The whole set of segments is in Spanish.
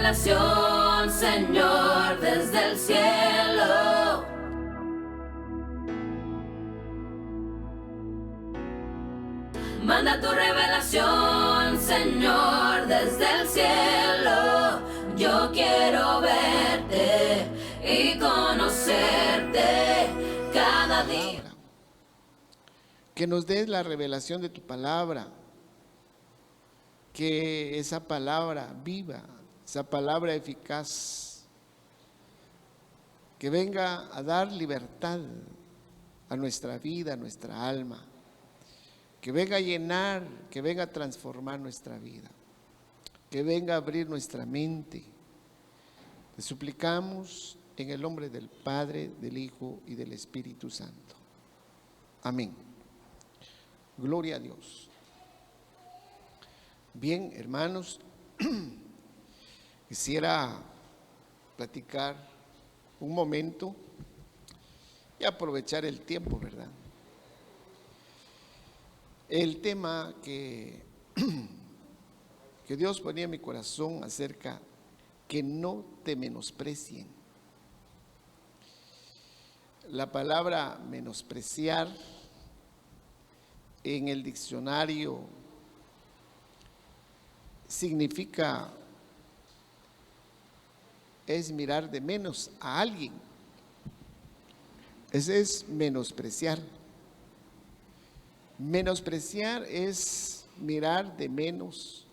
revelación, Señor, desde el cielo. Manda tu revelación, Señor, desde el cielo. Yo quiero verte y conocerte cada día. Que nos des la revelación de tu palabra. Que esa palabra viva, esa palabra eficaz, que venga a dar libertad a nuestra vida, a nuestra alma, que venga a llenar, que venga a transformar nuestra vida, que venga a abrir nuestra mente. Te suplicamos en el nombre del Padre, del Hijo y del Espíritu Santo. Amén. Gloria a Dios. Bien, hermanos, quisiera platicar un momento y aprovechar el tiempo, ¿verdad? El tema que Dios ponía en mi corazón acerca que no te menosprecien. La palabra menospreciar en el diccionario significa, es mirar de menos a alguien. Ese es menospreciar. Menospreciar es mirar de menos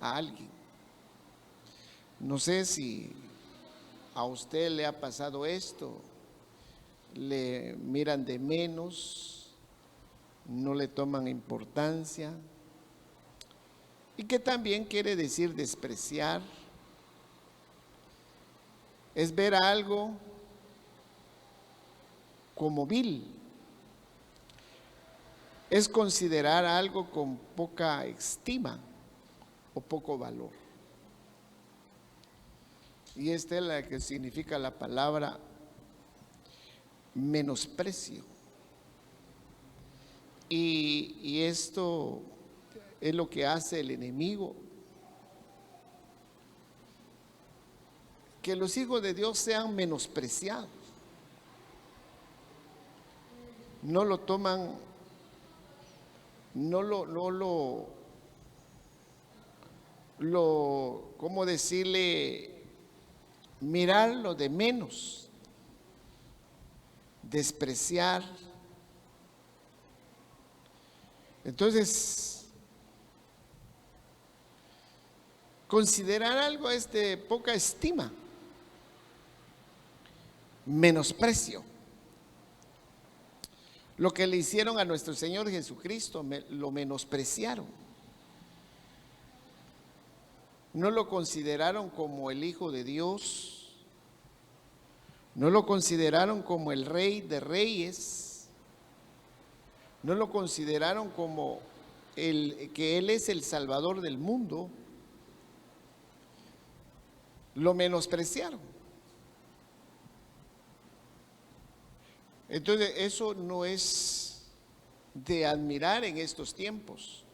a alguien. No sé si a usted le ha pasado esto, le miran de menos, no le toman importancia. Y que también quiere decir despreciar. Es ver a algo como vil. Es considerar algo con poca estima o poco valor. Y esta es la que significa la palabra menosprecio. Y esto es lo que hace el enemigo. Que los hijos de Dios sean menospreciados. No lo toman, ¿cómo decirle? Mirarlo de menos, despreciar. Entonces, considerar algo es de poca estima, menosprecio. Lo que le hicieron a nuestro Señor Jesucristo, lo menospreciaron. No lo consideraron como el Hijo de Dios, no lo consideraron como el Rey de Reyes, no lo consideraron como que Él es el Salvador del mundo. Lo menospreciaron. Entonces, eso no es de admirar en estos tiempos.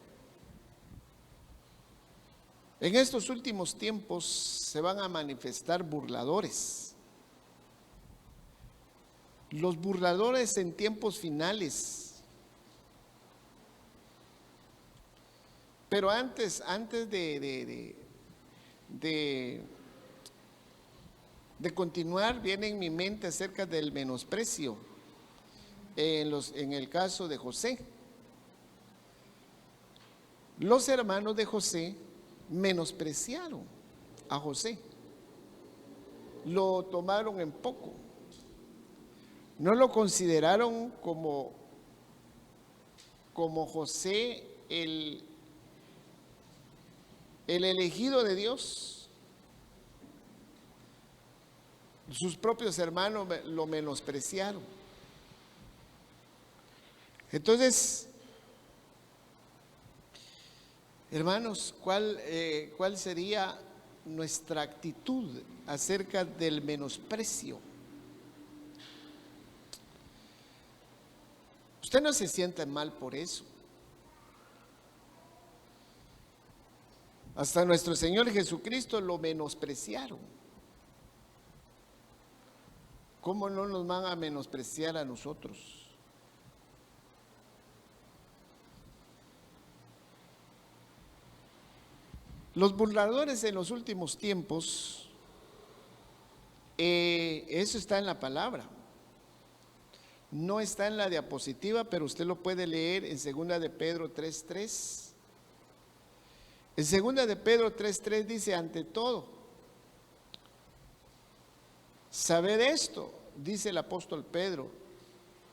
En estos últimos tiempos se van a manifestar burladores. Los burladores en tiempos finales. Pero antes de continuar, viene en mi mente acerca del menosprecio en el caso de José. Los hermanos de José menospreciaron a José, lo tomaron en poco, no lo consideraron como José el elegido de Dios. Sus propios hermanos lo menospreciaron. Entonces, hermanos, ¿cuál sería nuestra actitud acerca del menosprecio? Usted no se sienta mal por eso. Hasta nuestro Señor Jesucristo lo menospreciaron. ¿Cómo no nos van a menospreciar a nosotros? Los burladores en los últimos tiempos, eso está en la palabra. No está en la diapositiva, pero usted lo puede leer en 2 de Pedro 3:3. En 2 de Pedro 3:3 dice: ante todo, saber esto, dice el apóstol Pedro,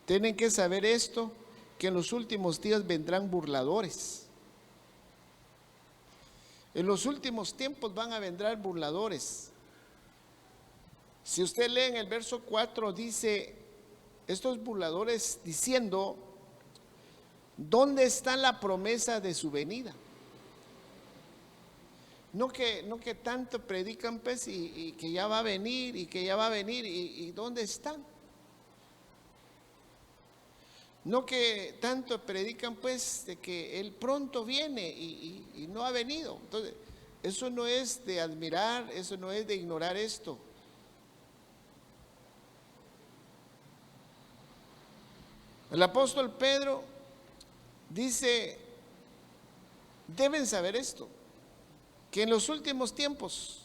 tienen que saber esto, que en los últimos días vendrán burladores. En los últimos tiempos van a vendrán burladores. Si usted lee en el verso 4, dice, estos burladores diciendo, ¿dónde está la promesa de su venida? No que tanto predican pues y que ya va a venir y que ya va a venir y ¿dónde están? No que tanto predican pues de que Él pronto viene y no ha venido. Entonces, eso no es de admirar, eso no es de ignorar esto. El apóstol Pedro dice, deben saber esto, que en los últimos tiempos,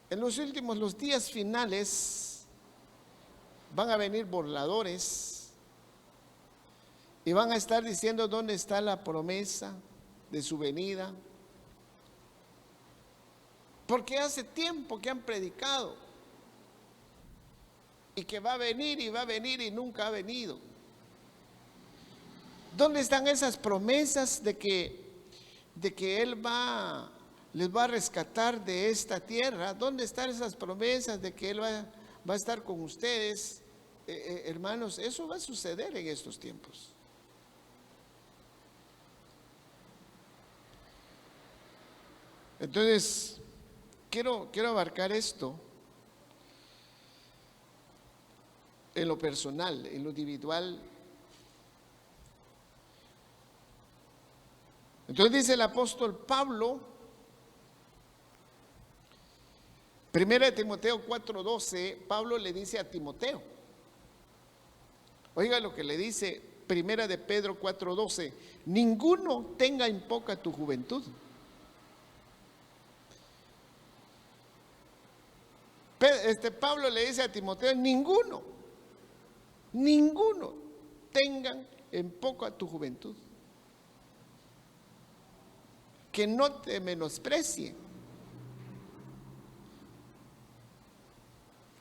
en los días finales, van a venir burladores y van a estar diciendo dónde está la promesa de su venida. Porque hace tiempo que han predicado y que va a venir y va a venir y nunca ha venido. ¿Dónde están esas promesas de que Él les va a rescatar de esta tierra? ¿Dónde están esas promesas de que Él va a estar con ustedes? Hermanos, eso va a suceder en estos tiempos. Entonces, quiero abarcar esto en lo personal, en lo individual. Entonces dice el apóstol Pablo, 1 Timoteo 4:12, Pablo le dice a Timoteo, oiga lo que le dice 1 de Pedro 4:12, ninguno tenga en poca tu juventud. Pablo le dice a Timoteo, ninguno tengan en poco a tu juventud. Que no te menosprecien.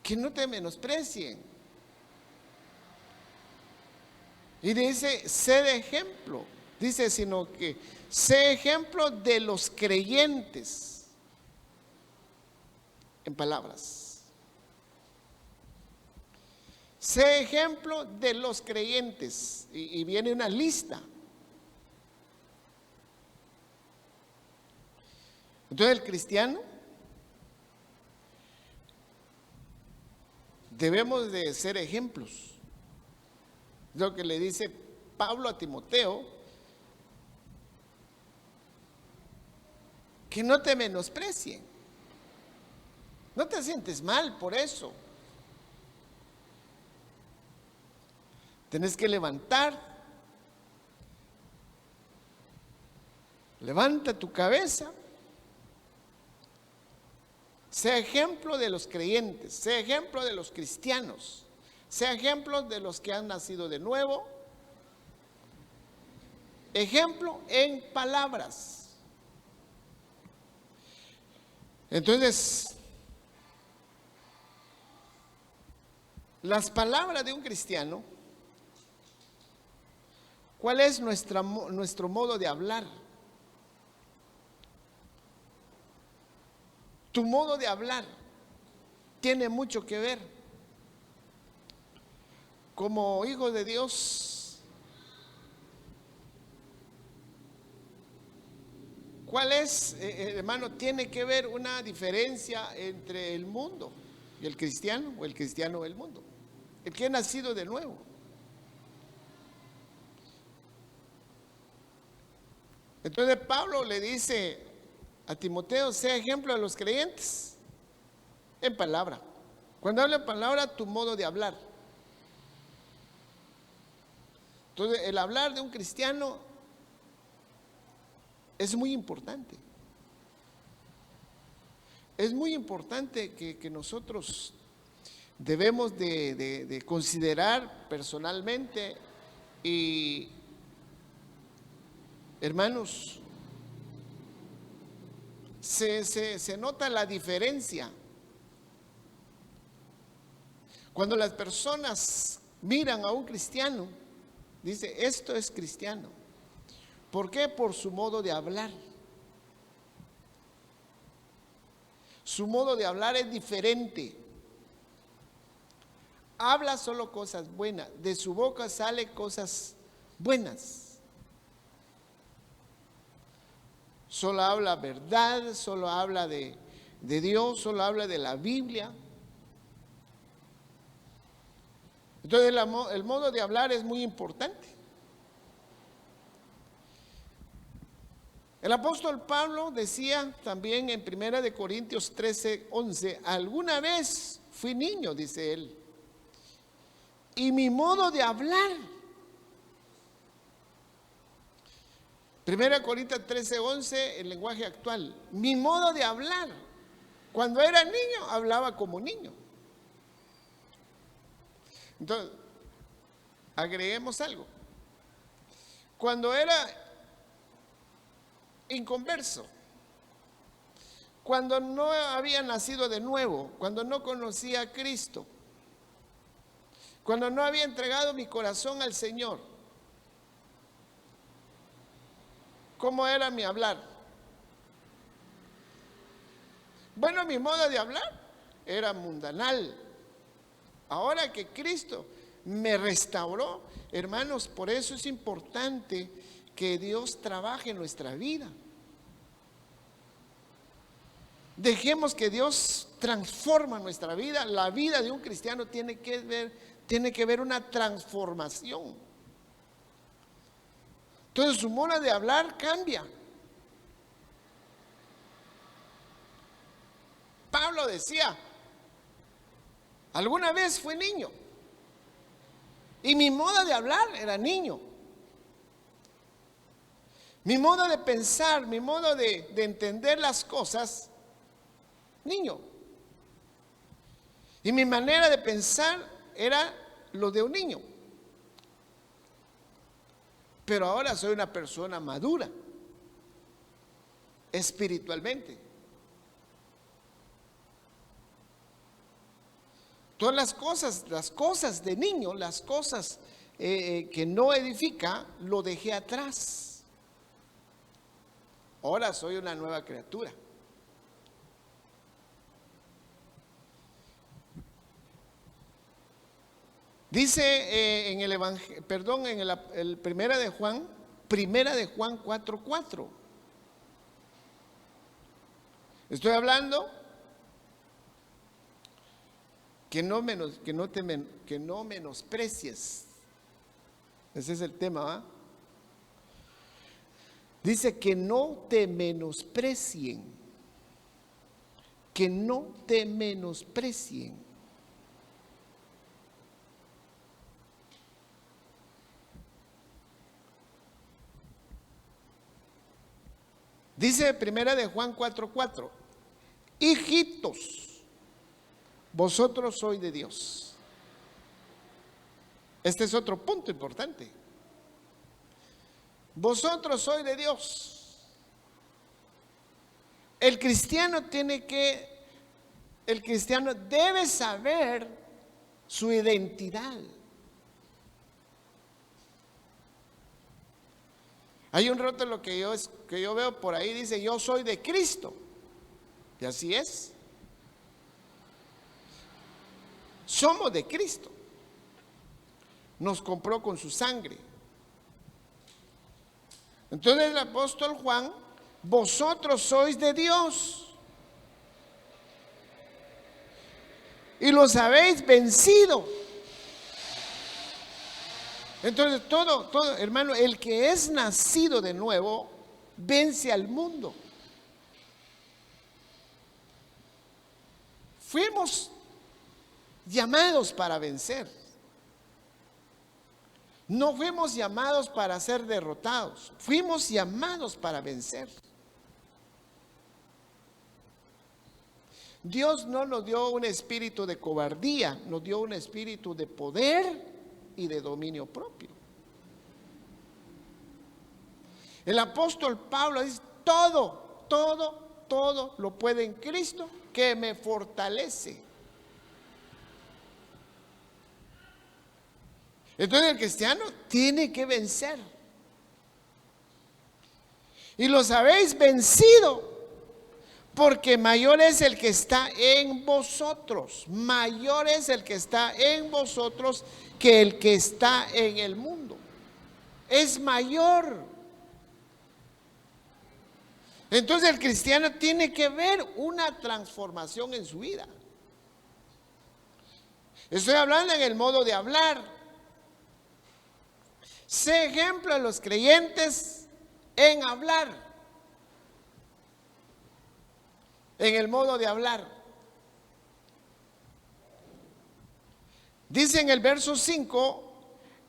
Que no te menosprecien. Y dice, sé de ejemplo. Dice, sino que sé ejemplo de los creyentes. En palabras. Sé ejemplo de los creyentes. Y viene una lista. Entonces el cristiano debemos de ser ejemplos. Es lo que le dice Pablo a Timoteo, que no te menosprecien. No te sientes mal por eso. Tienes que levantar. Levanta tu cabeza. Sea ejemplo de los creyentes, sea ejemplo de los cristianos, sea ejemplo de los que han nacido de nuevo, ejemplo en palabras. Entonces, las palabras de un cristiano, ¿cuál es nuestro modo de hablar? Tu modo de hablar tiene mucho que ver. Como hijo de Dios, ¿cuál es, hermano? Tiene que ver una diferencia entre el mundo y el cristiano, o el cristiano y el mundo. El que ha nacido de nuevo. Entonces Pablo le dice a Timoteo: sea ejemplo de los creyentes en palabra. Cuando habla en palabra, tu modo de hablar. Entonces el hablar de un cristiano es muy importante. Es muy importante que nosotros debemos de considerar personalmente. Y hermanos, se nota la diferencia cuando las personas miran a un cristiano. Dice: esto es cristiano. ¿Por qué? Por su modo de hablar. Su modo de hablar es diferente. Habla solo cosas buenas. De su boca salen cosas buenas. Solo habla verdad, solo habla de Dios, solo habla de la Biblia. Entonces el modo de hablar es muy importante. El apóstol Pablo decía también en 1 Corintios 13:11: alguna vez fui niño, dice él, y mi modo de hablar. 1 Corintios 13:11, el lenguaje actual: mi modo de hablar. Cuando era niño, hablaba como niño. Entonces, agreguemos algo. Cuando era inconverso, cuando no había nacido de nuevo, cuando no conocía a Cristo, cuando no había entregado mi corazón al Señor, ¿cómo era mi hablar? Bueno, mi modo de hablar era mundanal. Ahora que Cristo me restauró, hermanos, por eso es importante que Dios trabaje en nuestra vida. Dejemos que Dios transforme nuestra vida. La vida de un cristiano tiene que ver una transformación. Entonces su modo de hablar cambia. Pablo decía: alguna vez fui niño y mi modo de hablar era niño. Mi modo de pensar, mi modo de entender las cosas, niño. Y mi manera de pensar era lo de un niño. Pero ahora soy una persona madura, espiritualmente. Todas las cosas de niño, las cosas que no edifica, lo dejé atrás. Ahora soy una nueva criatura. Dice en el Evangelio, perdón, en el Primera de Juan 4:4. Estoy hablando que no menosprecies. Ese es el tema, ¿va? Dice que no te menosprecien. Que no te menosprecien. Dice Primera de Juan 4:4: hijitos, vosotros sois de Dios. Este es otro punto importante. Vosotros sois de Dios. El cristiano debe saber su identidad. Hay un rótulo que yo veo por ahí, dice: yo soy de Cristo. Y así es. Somos de Cristo. Nos compró con su sangre. Entonces el apóstol Juan: vosotros sois de Dios y los habéis vencido. Entonces todo, hermano, el que es nacido de nuevo vence al mundo. Fuimos llamados para vencer. No fuimos llamados para ser derrotados. Fuimos llamados para vencer. Dios no nos dio un espíritu de cobardía, nos dio un espíritu de poder y de dominio propio. El apóstol Pablo dice: todo lo puede en Cristo que me fortalece. Entonces el cristiano tiene que vencer. Y los habéis vencido, porque mayor es el que está en vosotros. Mayor es el que está en vosotros que el que está en el mundo. Es mayor. Entonces el cristiano tiene que ver una transformación en su vida. Estoy hablando en el modo de hablar. Sé ejemplo de los creyentes en hablar. En el modo de hablar. Dice en el verso 5: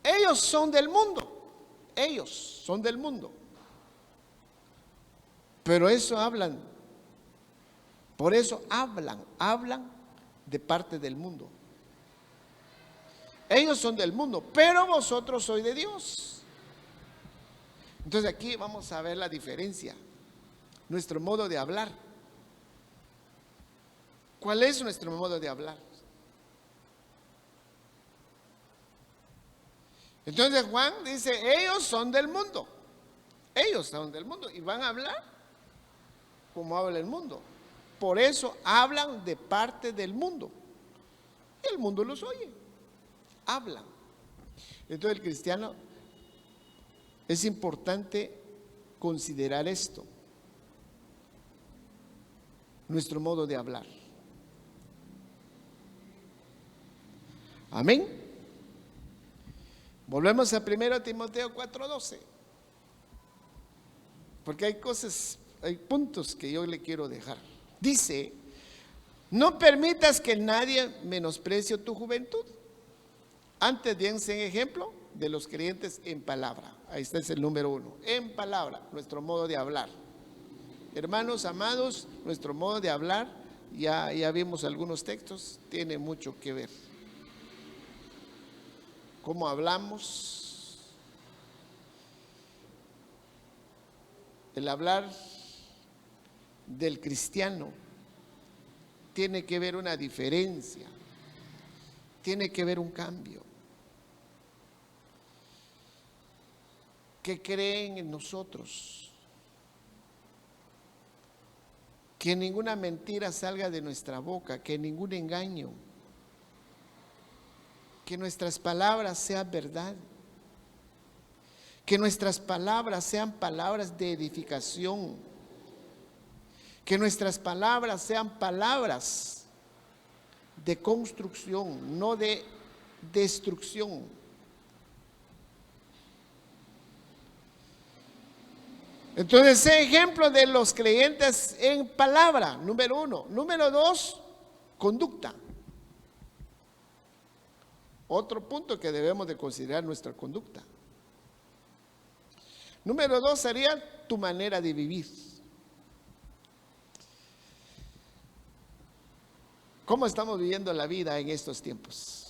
ellos son del mundo. Ellos son del mundo. Pero eso hablan. Por eso hablan de parte del mundo. Ellos son del mundo, pero vosotros sois de Dios. Entonces aquí vamos a ver la diferencia. Nuestro modo de hablar. ¿Cuál es nuestro modo de hablar? Entonces Juan dice: ellos son del mundo. Ellos son del mundo y van a hablar como habla el mundo. Por eso hablan de parte del mundo. Y el mundo los oye. Hablan. Entonces el cristiano, es importante considerar esto. Nuestro modo de hablar. Amén. Volvemos a 1 Timoteo 4:12. Porque hay puntos que yo le quiero dejar. Dice: no permitas que nadie menosprecie tu juventud. Antes dense en ejemplo de los creyentes en palabra. Ahí está, es el número 1. En palabra, nuestro modo de hablar. Hermanos amados, nuestro modo de hablar, ya vimos algunos textos, tiene mucho que ver. ¿Cómo hablamos? El hablar del cristiano tiene que ver una diferencia, tiene que ver un cambio. Que creen en nosotros, que ninguna mentira salga de nuestra boca, que ningún engaño, que nuestras palabras sean verdad, que nuestras palabras sean palabras de edificación, que nuestras palabras sean palabras de construcción, no de destrucción. Entonces, sé ejemplo de los creyentes en palabra, número 1. Número 2, conducta. Otro punto que debemos de considerar, nuestra conducta. Número 2 sería tu manera de vivir. ¿Cómo estamos viviendo la vida en estos tiempos?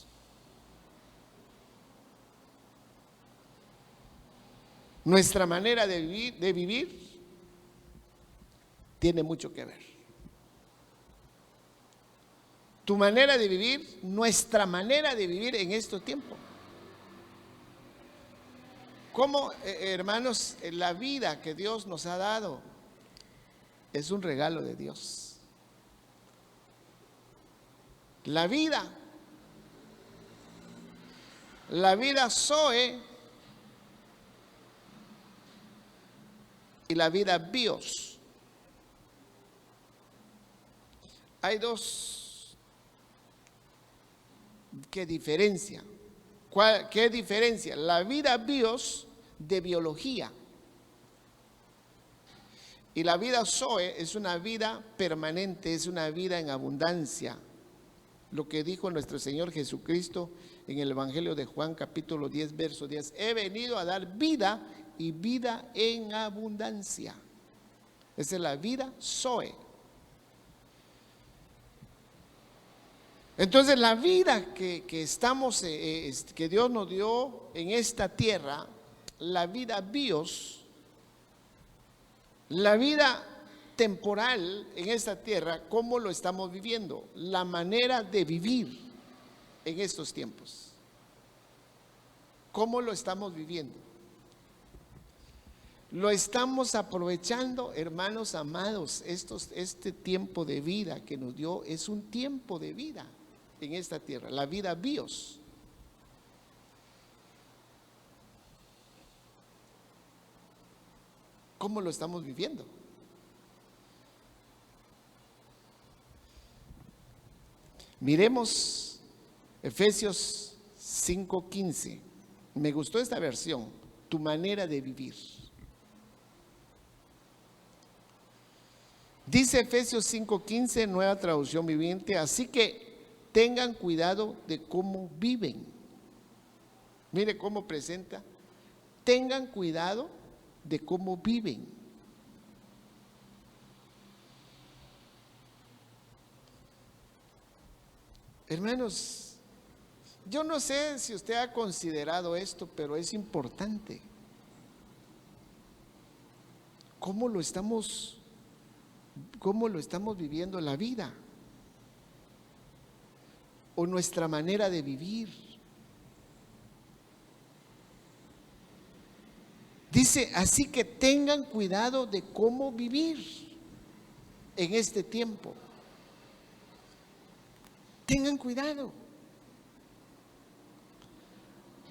Nuestra manera de vivir tiene mucho que ver. Tu manera de vivir, nuestra manera de vivir en estos tiempos. Como hermanos, la vida que Dios nos ha dado es un regalo de Dios. La vida Zoe y la vida bios. Hay dos que diferencian. ¿Qué diferencia? La vida bios de biología. Y la vida Zoe es una vida permanente, es una vida en abundancia. Lo que dijo nuestro Señor Jesucristo en el Evangelio de Juan capítulo 10, verso 10. He venido a dar vida y vida en abundancia. Esa es la vida Zoe. Entonces la vida que estamos, que Dios nos dio en esta tierra, la vida bios, la vida temporal en esta tierra, ¿cómo lo estamos viviendo? La manera de vivir en estos tiempos. ¿Cómo lo estamos viviendo? Lo estamos aprovechando, hermanos amados. Este tiempo de vida que nos dio es un tiempo de vida en esta tierra, la vida bios. ¿Cómo lo estamos viviendo? Miremos Efesios 5:15. Me gustó esta versión, tu manera de vivir. Dice Efesios 5:15, nueva traducción viviente, así que tengan cuidado de cómo viven. Mire cómo presenta, tengan cuidado de cómo viven. Hermanos, yo no sé si usted ha considerado esto, pero es importante. ¿Cómo lo estamos viviendo la vida? O nuestra manera de vivir. Dice, así que tengan cuidado de cómo vivir en este tiempo. Tengan cuidado.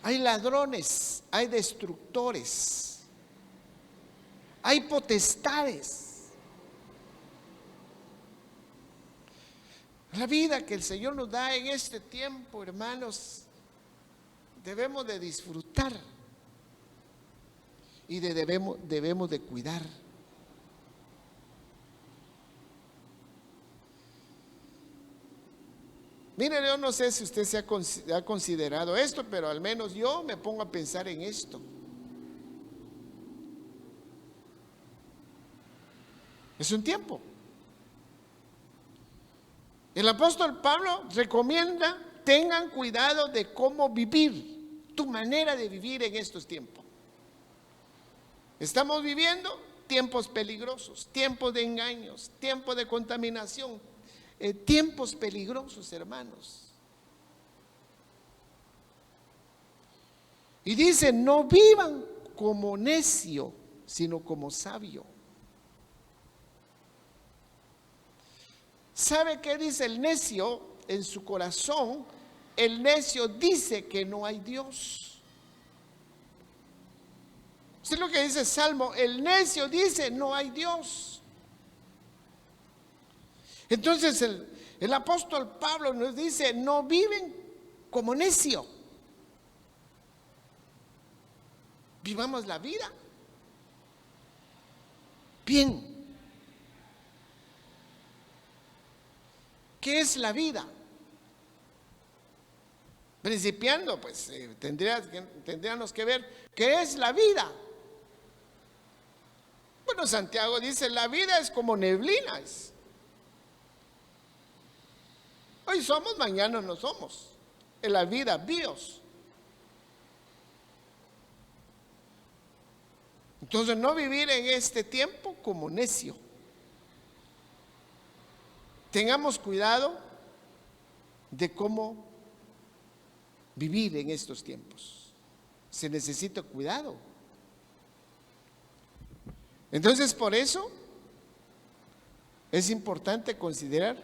Hay ladrones, hay destructores, hay potestades. La vida que el Señor nos da en este tiempo, hermanos, debemos de disfrutar y debemos de cuidar. Mire, yo no sé si usted se ha considerado esto, pero al menos yo me pongo a pensar en esto. Es un tiempo. El apóstol Pablo recomienda, tengan cuidado de cómo vivir, tu manera de vivir en estos tiempos. Estamos viviendo tiempos peligrosos, tiempos de engaños, tiempos de contaminación, tiempos peligrosos, hermanos. Y dice, no vivan como necio, sino como sabio. ¿Sabe qué dice el necio en su corazón? El necio dice que no hay Dios. ¿Sí es lo que dice el Salmo? El necio dice no hay Dios. Entonces el apóstol Pablo nos dice, no viven como necio. Vivamos la vida bien. ¿Qué es la vida? Principiando, pues tendríamos que ver qué es la vida. Bueno, Santiago dice, la vida es como neblinas. Hoy somos, mañana no somos. En la vida, bios. Entonces, no vivir en este tiempo como necio. Tengamos cuidado de cómo vivir en estos tiempos. Se necesita cuidado. Entonces, por eso es importante considerar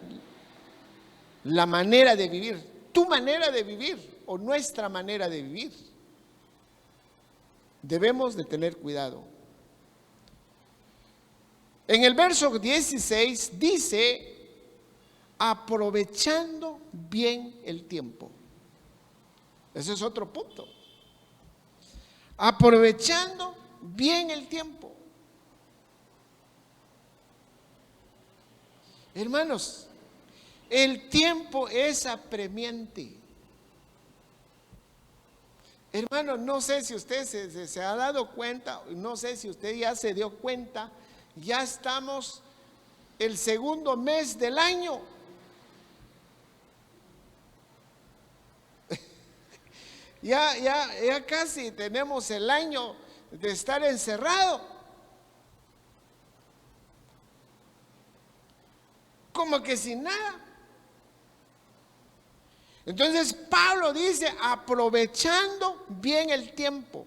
la manera de vivir, tu manera de vivir o nuestra manera de vivir. Debemos de tener cuidado. En el verso 16 dice, aprovechando bien el tiempo. Ese es otro punto. Aprovechando bien el tiempo. Hermanos, el tiempo es apremiante. Hermano, no sé si usted se ha dado cuenta, no sé si usted ya se dio cuenta, ya estamos el segundo mes del año. Ya casi tenemos el año de estar encerrado. Como que sin nada. Entonces Pablo dice, aprovechando bien el tiempo.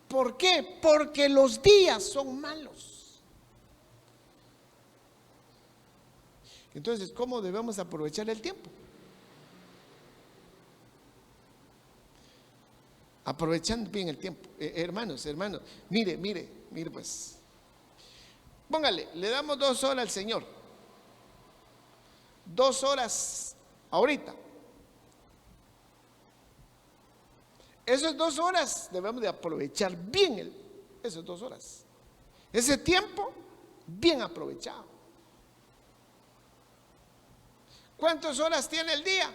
¿Por qué? Porque los días son malos. Entonces, ¿cómo debemos aprovechar el tiempo? Aprovechando bien el tiempo. Hermanos, mire pues. Póngale, le damos 2 horas al Señor. 2 horas ahorita. Esas 2 horas debemos de aprovechar bien esas 2 horas. Ese tiempo bien aprovechado. ¿Cuántas horas tiene el día?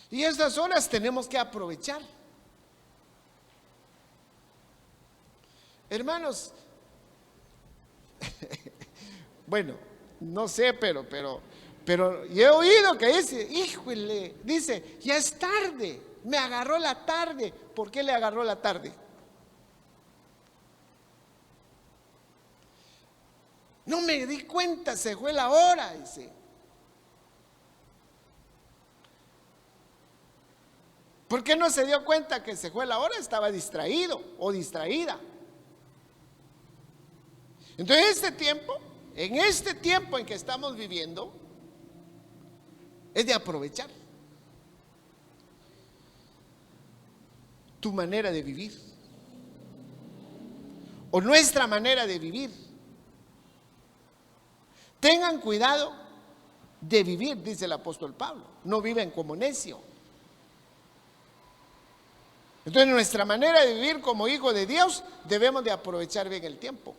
Y estas horas tenemos que aprovechar. Hermanos, bueno, no sé, pero yo he oído que dice, híjole, dice, ya es tarde, me agarró la tarde. ¿Por qué le agarró la tarde? No me di cuenta, se fue la hora, dice. ¿Por qué no se dio cuenta que se fue la hora? Estaba distraído o distraída. Entonces en este tiempo en que estamos viviendo, es de aprovechar tu manera de vivir o nuestra manera de vivir. Tengan cuidado de vivir, dice el apóstol Pablo. No viven como necio. Entonces, nuestra manera de vivir como hijos de Dios, debemos de aprovechar bien el tiempo.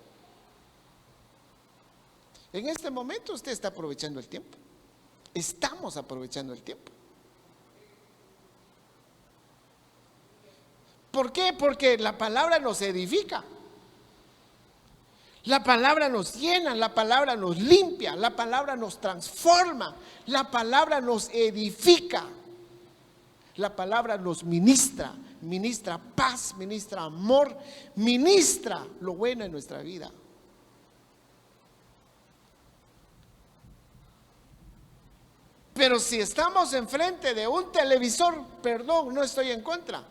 En este momento usted está aprovechando el tiempo. Estamos aprovechando el tiempo. ¿Por qué? Porque la palabra nos edifica. La palabra nos llena, la palabra nos limpia, la palabra nos transforma, la palabra nos edifica, la palabra nos ministra paz, ministra amor, ministra lo bueno en nuestra vida. Pero si estamos enfrente de un televisor, perdón, no estoy en contra,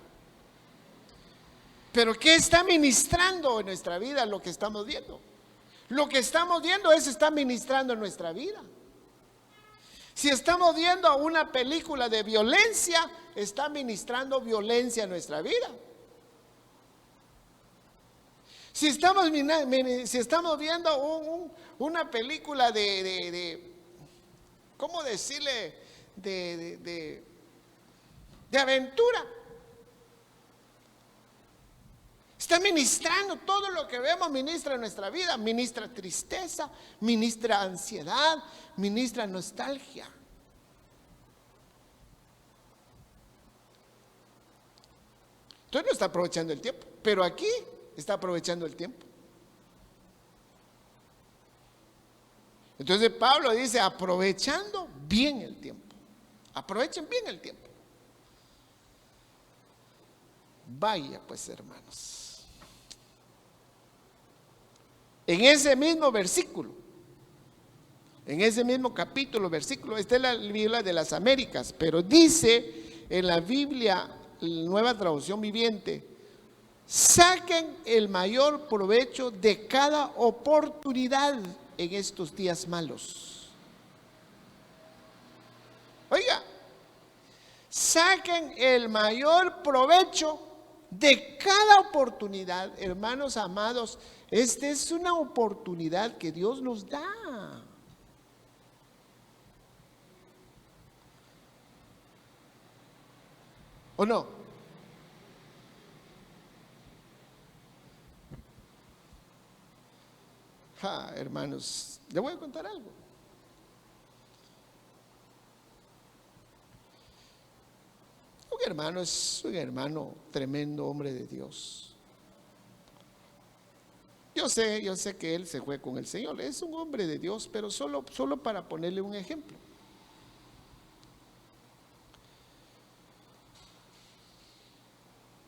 pero ¿qué está ministrando en nuestra vida lo que estamos viendo? Lo que estamos viendo está ministrando en nuestra vida. Si estamos viendo una película de violencia, está ministrando violencia en nuestra vida. Si estamos viendo una película ¿cómo decirle? De aventura. Está ministrando, todo lo que vemos ministra en nuestra vida, ministra tristeza, ministra ansiedad, ministra nostalgia. Entonces no está aprovechando el tiempo, pero aquí está aprovechando el tiempo. Entonces Pablo dice, aprovechando bien el tiempo. Aprovechen bien el tiempo. Vaya pues, hermanos. En ese mismo versículo, en ese mismo capítulo, versículo, esta es la Biblia de las Américas, pero dice en la Biblia, Nueva Traducción Viviente, saquen el mayor provecho de cada oportunidad en estos días malos. Oiga, saquen el mayor provecho de cada oportunidad, hermanos amados. Esta es una oportunidad que Dios nos da. ¿O no? Hermanos, le voy a contar algo. Un hermano es un hermano tremendo, hombre de Dios. Yo sé que él se fue con el Señor, es un hombre de Dios, pero solo para ponerle un ejemplo.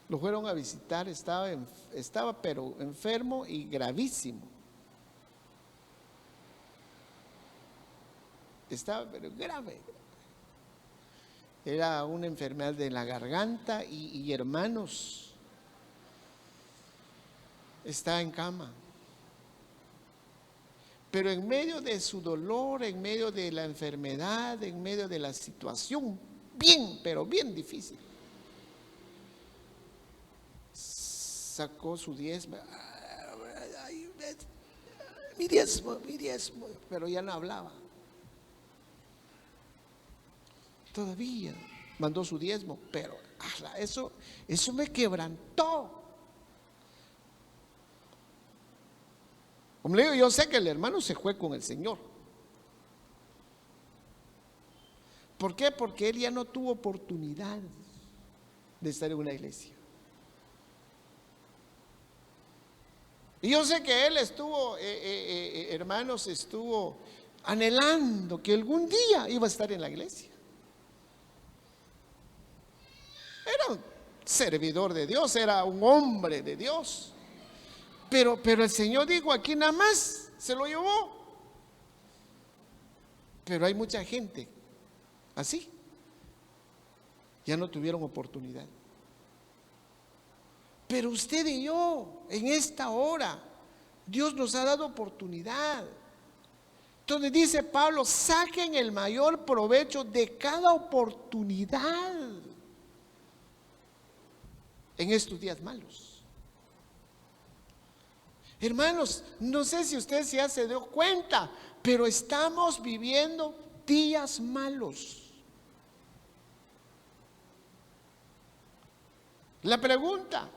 Lo fueron a visitar, estaba pero enfermo y gravísimo. Estaba pero grave. Era una enfermedad de la garganta y hermanos, está en cama. Pero en medio de su dolor, en medio de la enfermedad, en medio de la situación pero bien difícil, sacó su diezmo. Mi diezmo, pero ya no hablaba. Todavía mandó su diezmo, pero eso me quebrantó. Como le digo, yo sé que el hermano se fue con el Señor. ¿Por qué? Porque él ya no tuvo oportunidad de estar en una iglesia. Y yo sé que él estuvo, hermanos, estuvo anhelando que algún día iba a estar en la iglesia. Era un servidor de Dios, era un hombre de Dios. Pero el Señor dijo, aquí nada más se lo llevó. Pero hay mucha gente así. Ya no tuvieron oportunidad. Pero usted y yo, en esta hora, Dios nos ha dado oportunidad. Entonces dice Pablo, saquen el mayor provecho de cada oportunidad en estos días malos. Hermanos, no sé si usted ya se dio cuenta, pero estamos viviendo días malos. La pregunta,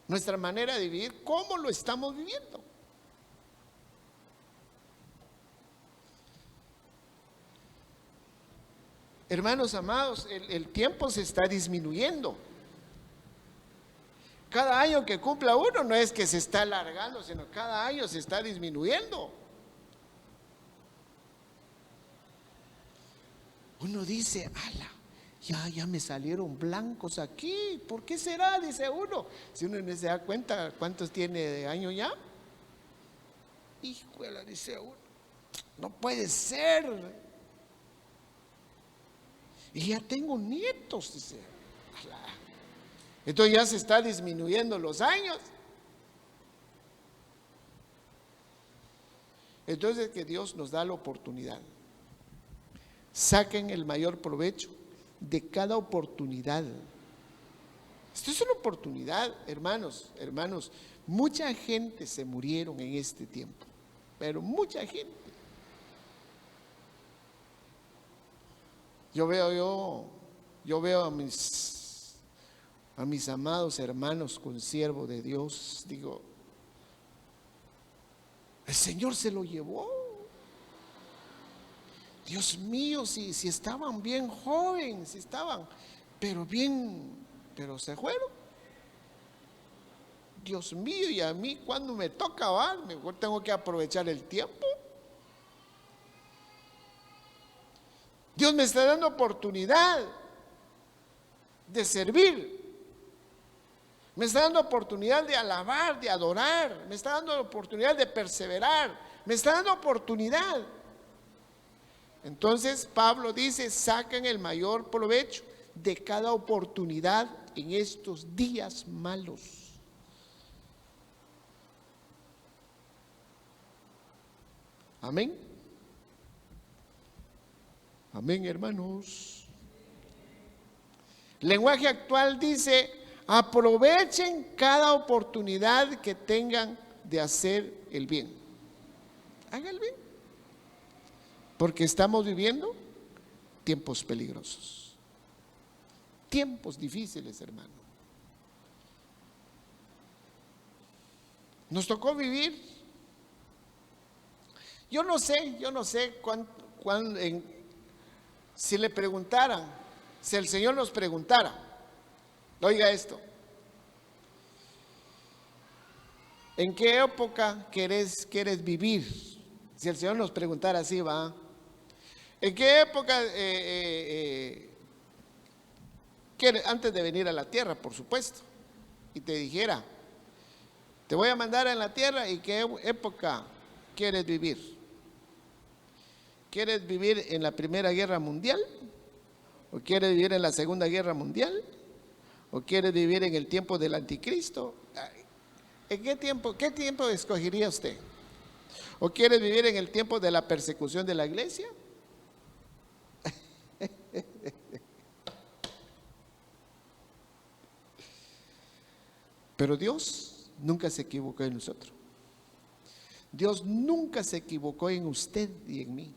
nuestra manera de vivir, ¿cómo lo estamos viviendo? Hermanos amados, el tiempo se está disminuyendo. Cada año que cumpla uno no es que se está alargando, sino cada año se está disminuyendo. Uno dice, ya me salieron blancos aquí. ¿Por qué será? Dice uno. Si uno no se da cuenta cuántos tiene de año ya. Híjole, dice uno. No puede ser. Y ya tengo nietos, dice. Entonces ya se está disminuyendo los años. Entonces que Dios nos da la oportunidad. Saquen el mayor provecho de cada oportunidad. Esto es una oportunidad, hermanos. Mucha gente se murieron en este tiempo, pero mucha gente. Yo veo a mis amados hermanos consiervos de Dios, digo, el Señor se lo llevó. Dios mío, si estaban bien jóvenes, si estaban, pero se fueron. Dios mío, y a mí cuando me toca, mejor tengo que aprovechar el tiempo. Dios me está dando oportunidad de servir. Me está dando oportunidad de alabar, de adorar. Me está dando oportunidad de perseverar. Me está dando oportunidad. Entonces Pablo dice, saquen el mayor provecho de cada oportunidad en estos días malos. Amén. Amén, hermanos. Lenguaje actual dice, aprovechen cada oportunidad que tengan de hacer el bien. Hagan el bien. Porque estamos viviendo tiempos peligrosos. Tiempos difíciles, hermano. Nos tocó vivir. Yo no sé si le preguntaran, si el Señor nos preguntara, oiga esto, ¿en qué época quieres vivir? Si el Señor nos preguntara así, va, ¿en qué época antes de venir a la tierra, por supuesto, y te dijera, te voy a mandar a la tierra, ¿y qué época quieres vivir? ¿Quieres vivir en la Primera Guerra Mundial? ¿O quieres vivir en la Segunda Guerra Mundial? ¿O quieres vivir en el tiempo del anticristo? ¿En qué tiempo escogería usted? ¿O quieres vivir en el tiempo de la persecución de la iglesia? Pero Dios nunca se equivocó en nosotros. Dios nunca se equivocó en usted y en mí.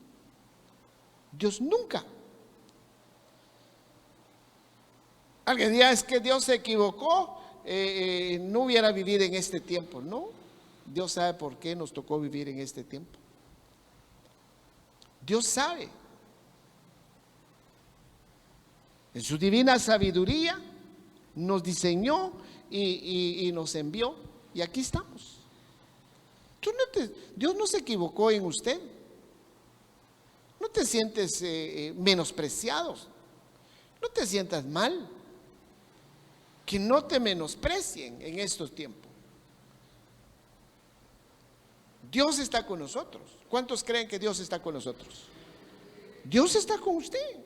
Dios nunca. Alguien dirá, es que Dios se equivocó, no hubiera vivido en este tiempo. No, Dios sabe por qué nos tocó vivir en este tiempo. Dios sabe. En su divina sabiduría nos diseñó y nos envió, y aquí estamos. Dios no se equivocó en usted. No te sientes menospreciado, no te sientas mal, que no te menosprecien en estos tiempos. Dios está con nosotros. ¿Cuántos creen que Dios está con nosotros? Dios está con usted,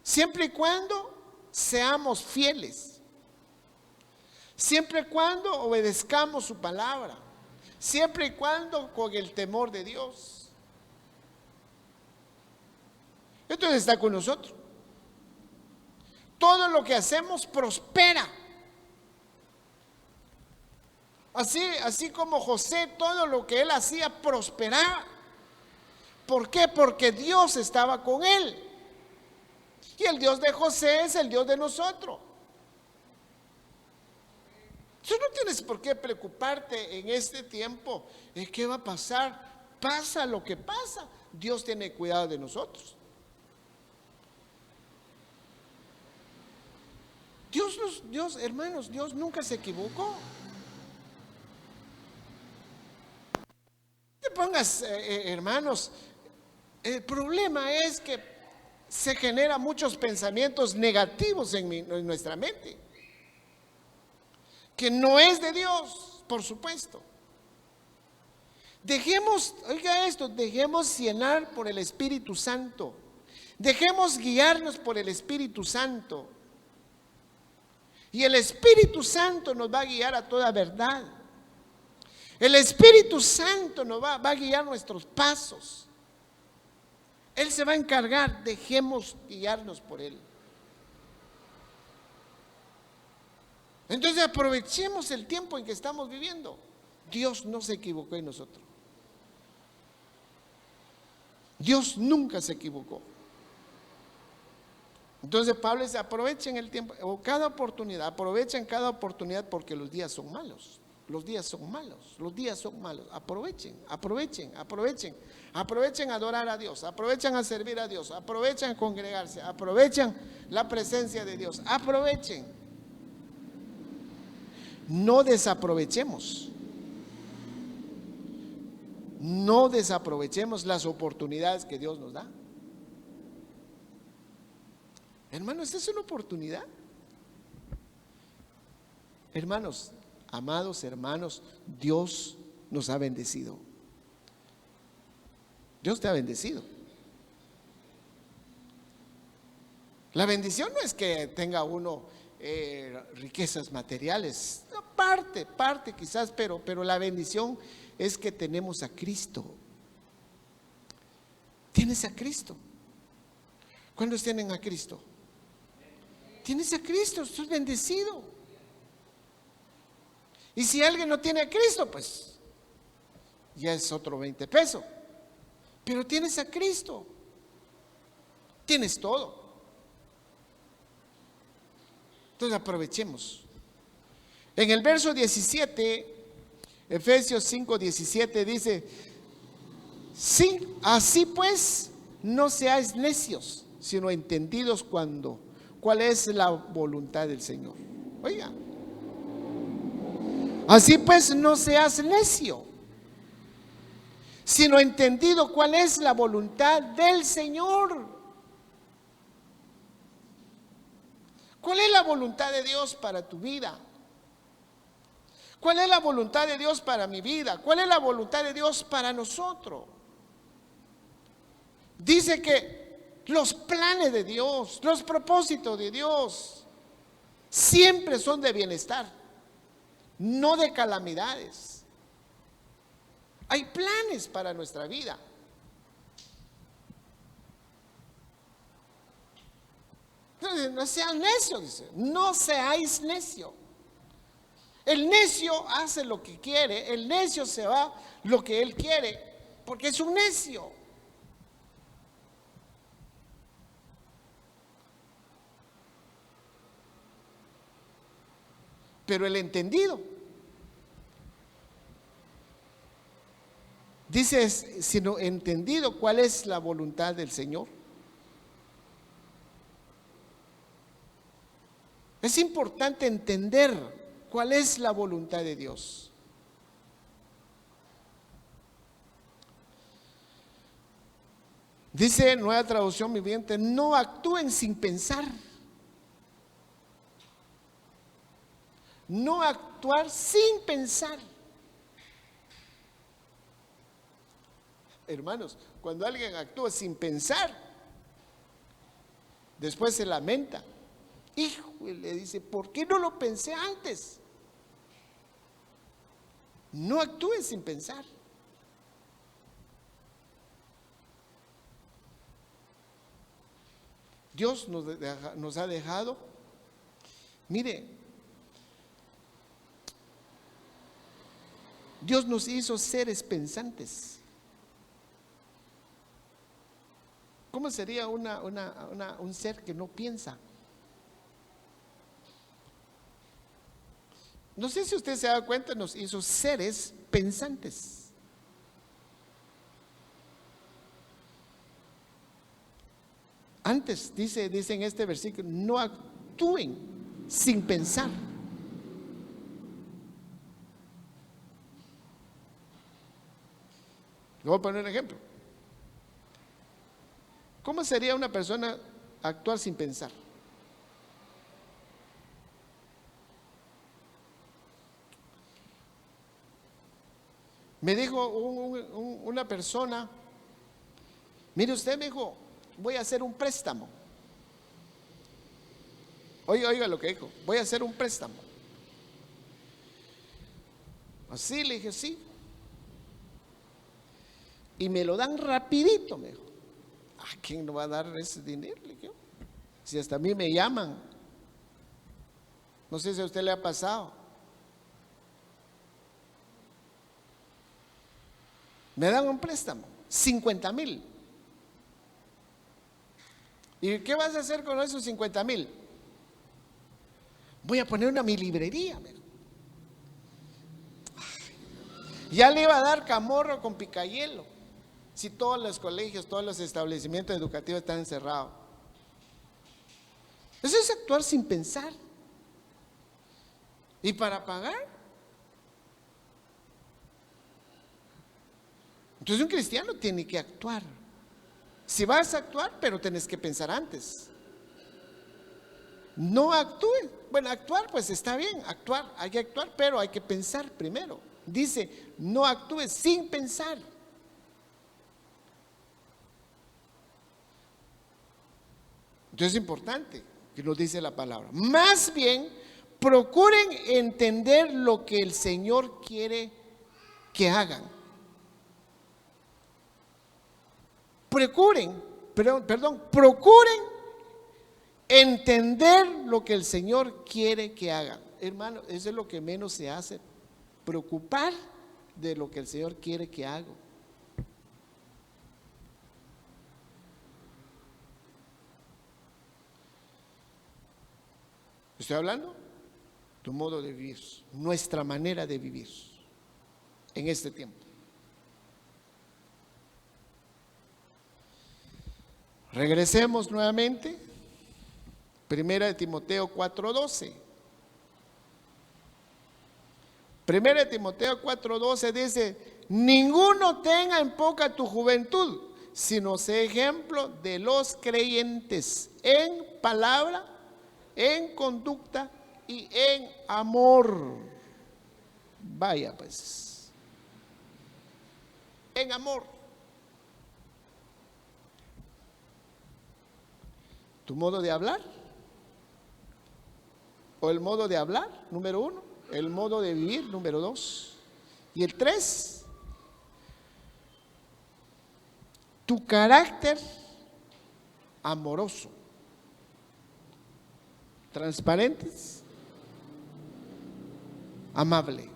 siempre y cuando seamos fieles, siempre y cuando obedezcamos su palabra, siempre y cuando con el temor de Dios. Entonces está con nosotros. Todo lo que hacemos prospera. Así como José, todo lo que él hacía prosperaba. ¿Por qué? Porque Dios estaba con él. Y el Dios de José es el Dios de nosotros. Tú no tienes por qué preocuparte en este tiempo. ¿Qué va a pasar? Pasa lo que pasa. Dios tiene cuidado de nosotros. Hermanos, Dios nunca se equivocó. No te pongas, hermanos, el problema es que se generan muchos pensamientos negativos en nuestra mente, que no es de Dios, por supuesto. Oiga esto, dejemos llenar por el Espíritu Santo. Dejemos guiarnos por el Espíritu Santo. Y el Espíritu Santo nos va a guiar a toda verdad. El Espíritu Santo nos va a guiar nuestros pasos. Él se va a encargar, dejemos guiarnos por Él. Entonces aprovechemos el tiempo en que estamos viviendo. Dios no se equivocó en nosotros. Dios nunca se equivocó. Entonces Pablo dice, aprovechen el tiempo, o cada oportunidad, aprovechen cada oportunidad porque los días son malos. Los días son malos, los días son malos. Aprovechen a adorar a Dios, aprovechen a servir a Dios, aprovechen a congregarse, aprovechen la presencia de Dios, aprovechen. No desaprovechemos las oportunidades que Dios nos da. Hermanos, esta es una oportunidad. Hermanos, amados hermanos, Dios nos ha bendecido. Dios te ha bendecido. La bendición no es que tenga uno riquezas materiales, no, parte quizás, pero la bendición es que tenemos a Cristo. Tienes a Cristo. ¿Cuántos tienen a Cristo? Tienes a Cristo, estás bendecido. Y si alguien no tiene a Cristo, pues ya es otro 20 pesos. Pero tienes a Cristo, tienes todo. Entonces aprovechemos. En el verso 17, Efesios 5:17 dice: sí, así pues, no seáis necios, sino entendidos cuál es la voluntad del Señor. Oiga, así pues, no seas necio, sino entendido cuál es la voluntad del Señor. ¿Cuál es la voluntad de Dios para tu vida? ¿Cuál es la voluntad de Dios para mi vida? ¿Cuál es la voluntad de Dios para nosotros? Dice que los planes de Dios, los propósitos de Dios, siempre son de bienestar, no de calamidades. Hay planes para nuestra vida. Entonces, no sean necios, dice, no seáis necios. El necio hace lo que quiere, el necio se va lo que él quiere, porque es un necio. Pero el entendido, dice, sino entendido cuál es la voluntad del Señor. Es importante entender cuál es la voluntad de Dios. Dice Nueva Traducción Viviente: no actúen sin pensar. No actuar sin pensar. Hermanos, cuando alguien actúa sin pensar, después se lamenta. Hijo, y le dice: ¿por qué no lo pensé antes? No actúes sin pensar. Dios nos ha dejado, mire, Dios nos hizo seres pensantes. ¿Cómo sería un ser que no piensa? No sé si usted se da cuenta, nos hizo seres pensantes. Antes dice en este versículo: no actúen sin pensar. Le voy a poner un ejemplo. ¿Cómo sería una persona actuar sin pensar? Me dijo una persona: mire usted, me dijo, voy a hacer un préstamo. Oiga lo que dijo: voy a hacer un préstamo. Así le dije: sí. Y me lo dan rapidito, me dijo. ¿A quién no va a dar ese dinero? Le dije, si hasta a mí me llaman. No sé si a usted le ha pasado. Me dan un préstamo, 50,000. ¿Y qué vas a hacer con esos 50,000? Voy a poner mi librería. Ya le iba a dar camorro con picayelo, si todos los colegios, todos los establecimientos educativos están cerrados. Eso es actuar sin pensar. ¿Y para pagar? Entonces un cristiano tiene que actuar. Si vas a actuar, pero tenés que pensar antes. No actúe. Bueno, actuar pues está bien, actuar, hay que actuar, pero hay que pensar primero. Dice: no actúes sin pensar. Entonces es importante que nos dice la palabra. Más bien, procuren entender lo que el Señor quiere que hagan. Procuren entender lo que el Señor quiere que hagan. Hermano, eso es lo que menos se hace, preocupar de lo que el Señor quiere que haga. ¿Estoy hablando? tu modo de vivir, nuestra manera de vivir en este tiempo. Regresemos nuevamente. Primera de Timoteo 4:12. Primera de Timoteo 4:12 dice: ninguno tenga en poca tu juventud, sino sé ejemplo de los creyentes en palabra, en conducta y en amor. Vaya pues, en amor. ¿Tu modo de hablar? ¿O el modo de hablar, número 1? ¿El modo de vivir, número 2? Y el 3, tu carácter amoroso. Transparentes, amable.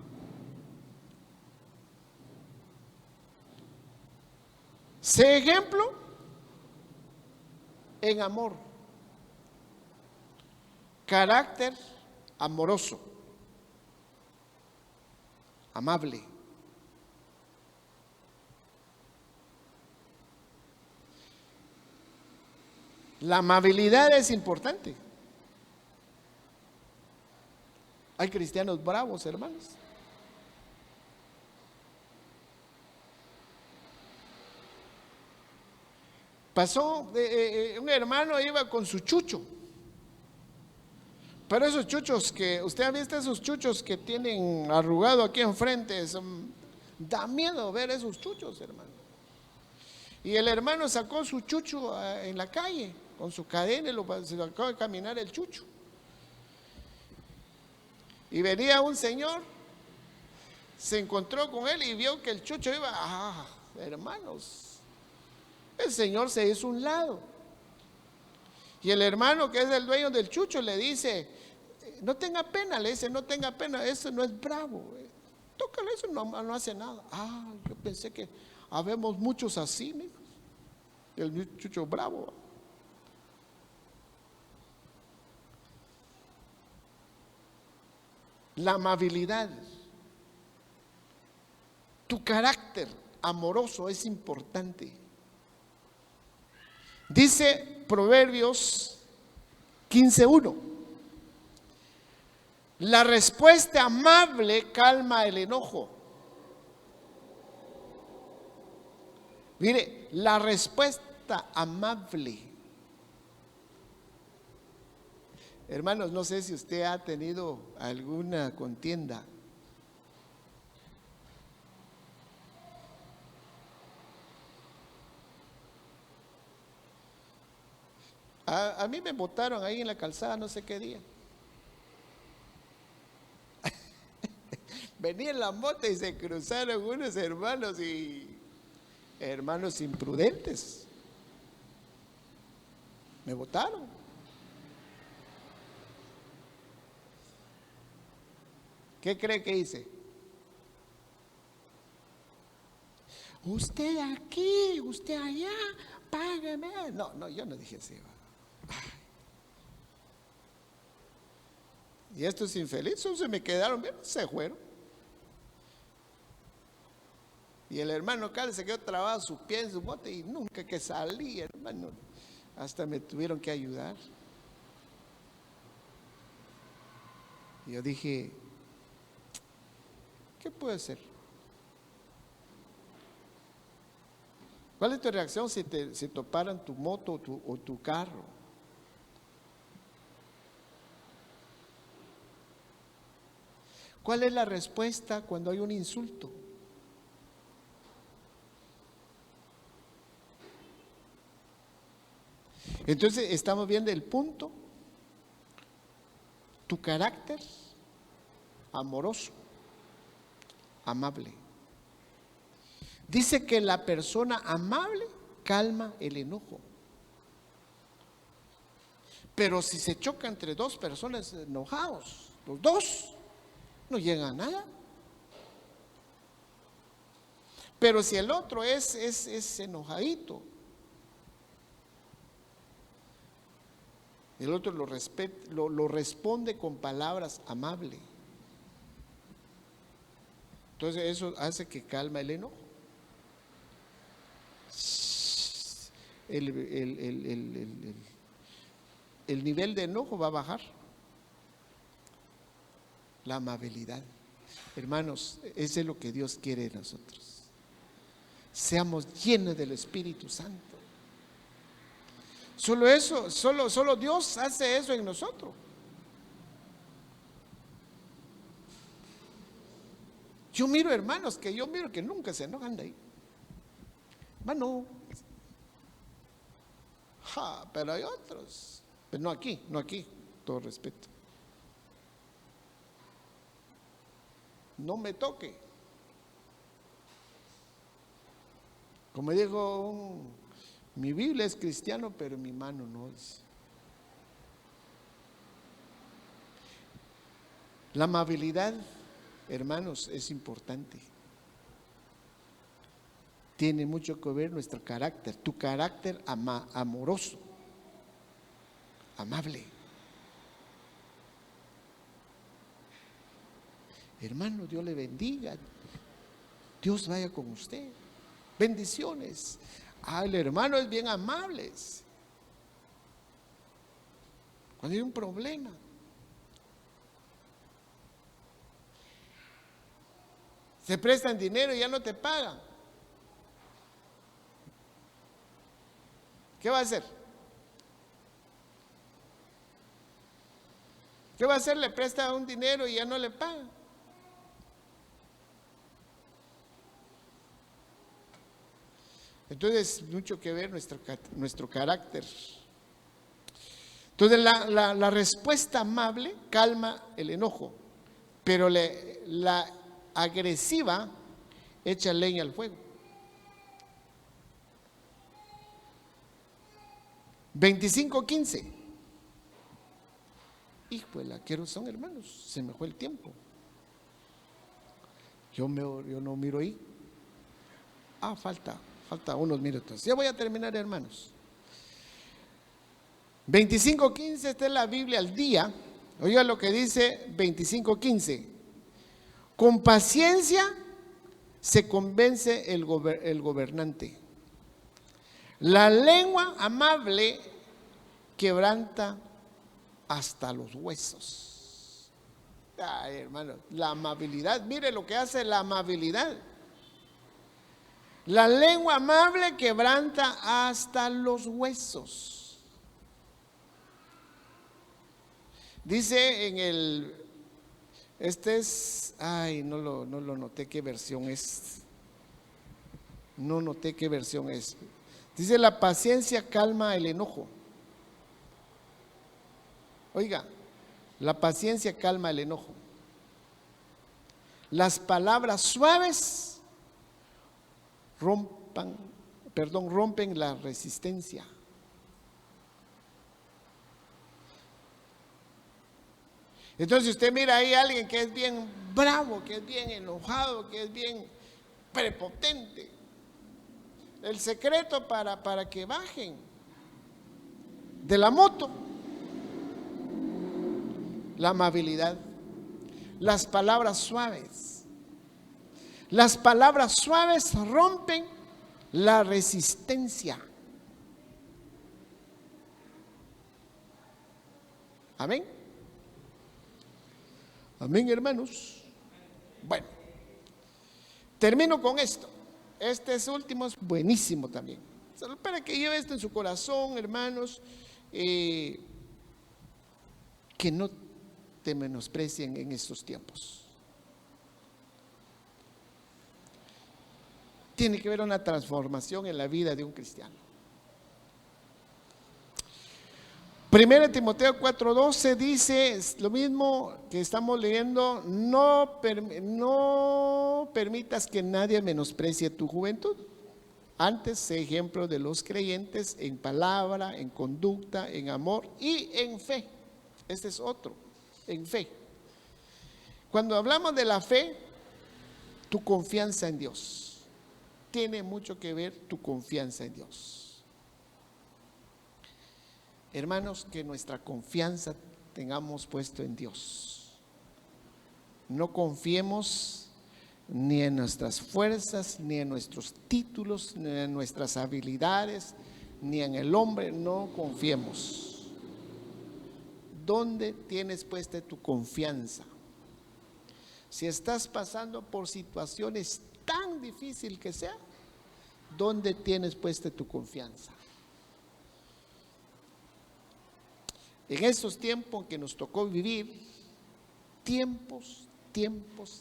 Sé ejemplo en amor. Carácter amoroso, amable. La amabilidad es importante. Hay cristianos bravos, hermanos. Pasó, un hermano iba con su chucho. Pero esos chuchos que, usted ha visto esos chuchos que tienen arrugado aquí enfrente, da miedo ver esos chuchos, hermano. Y el hermano sacó su chucho en la calle, con su cadena, y se lo acaba de caminar el chucho. Y venía un señor, se encontró con él y vio que el chucho iba, hermanos, el señor se hizo un lado. Y el hermano que es el dueño del chucho le dice: no tenga pena, le dice, no tenga pena, eso no es bravo, tócale, eso no hace nada. Yo pensé que habemos muchos así, mijo. El chucho bravo. La amabilidad, tu carácter amoroso es importante. Dice Proverbios 15:1: la respuesta amable calma el enojo. Mire, la respuesta amable. Hermanos, no sé si usted ha tenido alguna contienda. A mí me botaron ahí en la calzada no sé qué día. Venía en la moto y se cruzaron unos hermanos imprudentes. Me botaron. ¿Qué cree que hice? Usted aquí, usted allá, págueme. No, yo no dije así. Y estos infelices se me quedaron bien, se fueron. Y el hermano Carlos se quedó trabado su pie en su bote y nunca que salía, hermano. Hasta me tuvieron que ayudar. Y yo dije, ¿qué puedo hacer? ¿Cuál es tu reacción si toparan tu moto o tu carro? ¿Cuál es la respuesta cuando hay un insulto? Entonces estamos viendo el punto: tu carácter amoroso, amable. Dice que la persona amable calma el enojo. Pero si se choca entre dos personas enojados, los dos no llegan a nada. Pero si el otro es enojadito, El otro lo respeta, lo responde con palabras amables. Entonces eso hace que calma el enojo. El nivel de enojo va a bajar. La amabilidad. Hermanos, eso es lo que Dios quiere de nosotros. Seamos llenos del Espíritu Santo. Solo eso, solo Dios hace eso en nosotros. Yo miro hermanos que nunca se enojan de ahí. Hermano, pero hay otros. Pero no aquí, todo respeto. No me toque. Como dijo mi Biblia es cristiano, pero mi mano no es. La amabilidad, hermanos, es importante. Tiene mucho que ver nuestro carácter, tu carácter amoroso, amable. Hermano, Dios le bendiga. Dios vaya con usted. Bendiciones. El hermano es bien amable. Cuando hay un problema, se prestan dinero y ya no te pagan, ¿qué va a hacer? ¿Qué va a hacer? Le presta un dinero y ya no le pagan. Entonces, mucho que ver nuestro carácter. Entonces, la respuesta amable calma el enojo, pero la agresiva echa leña al fuego. 25:15. Híjole, ¿qué son, hermanos? Se me fue el tiempo. Yo no miro ahí. Falta unos minutos. Ya voy a terminar, hermanos. 25:15, esta es la Biblia al día. Oiga lo que dice 25:15. Con paciencia se convence el gobernante. La lengua amable quebranta hasta los huesos. Ay, hermano, la amabilidad, mire lo que hace la amabilidad. La lengua amable quebranta hasta los huesos. Dice en no lo noté qué versión es. No noté qué versión es. Dice: la paciencia calma el enojo. Oiga, la paciencia calma el enojo. Las palabras suaves rompen la resistencia. Entonces usted mira ahí a alguien que es bien bravo, que es bien enojado, que es bien prepotente. El secreto para que bajen de la moto: la amabilidad, las palabras suaves. Las palabras suaves rompen la resistencia. Amén. Amén, hermanos. Bueno, termino con esto. Este es último, es buenísimo también. Solo para que lleve esto en su corazón, hermanos, que no te menosprecien en estos tiempos. Tiene que haber una transformación en la vida de un cristiano. 1 Timoteo 4:12 dice lo mismo que estamos leyendo: no permitas que nadie menosprecie tu juventud. Antes, sé ejemplo de los creyentes en palabra, en conducta, en amor y en fe. Este es otro, en fe. Cuando hablamos de la fe, tu confianza en Dios. Tiene mucho que ver tu confianza en Dios. Hermanos, que nuestra confianza tengamos puesto en Dios. No confiemos ni en nuestras fuerzas, ni en nuestros títulos, ni en nuestras habilidades, ni en el hombre. No confiemos. ¿Dónde tienes puesta tu confianza? Si estás pasando por situaciones tan difíciles que sea, ¿dónde tienes puesta tu confianza? En estos tiempos que nos tocó vivir, tiempos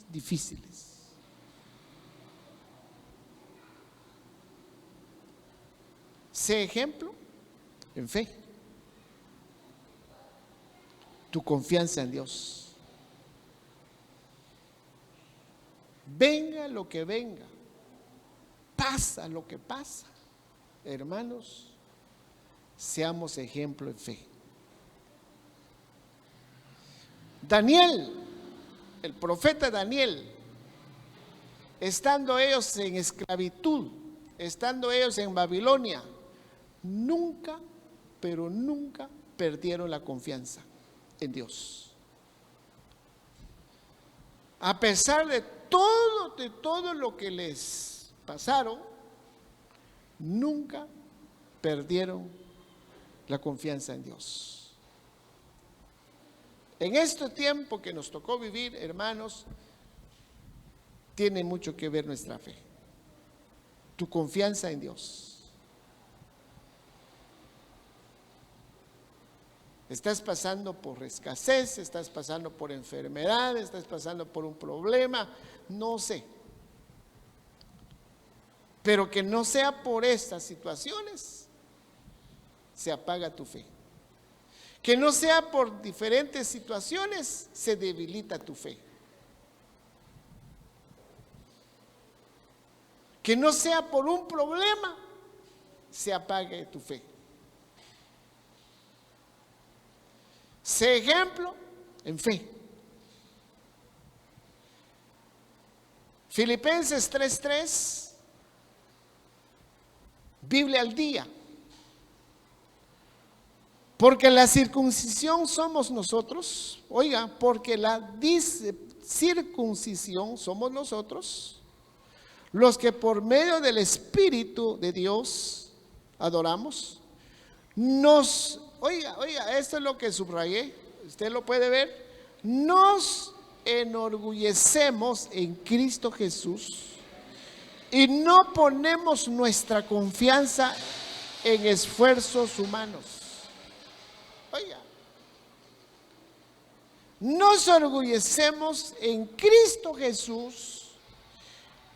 difíciles. Sé ejemplo en fe. Tu confianza en Dios. Venga lo que venga, pasa lo que pasa, hermanos, seamos ejemplo en fe. Daniel, el profeta Daniel, estando ellos en esclavitud, estando ellos en Babilonia, nunca, pero nunca perdieron la confianza en Dios. A pesar de todo lo que les pasaron, nunca perdieron la confianza en Dios. En este tiempo que nos tocó vivir, hermanos, tiene mucho que ver nuestra fe, tu confianza en Dios. Estás pasando por escasez, estás pasando por enfermedad, estás pasando por un problema, no sé. Pero que no sea por estas situaciones, se apaga tu fe. Que no sea por diferentes situaciones, se debilita tu fe. Que no sea por un problema, se apague tu fe. Sé ejemplo en fe. Filipenses 3:3, Biblia al día. Porque la circuncisión somos nosotros, oiga, porque la circuncisión somos nosotros, los que por medio del Espíritu de Dios adoramos, oiga, esto es lo que subrayé, usted lo puede ver, nos enorgullecemos en Cristo Jesús y no ponemos nuestra confianza en esfuerzos humanos. Oiga, nos orgullecemos en Cristo Jesús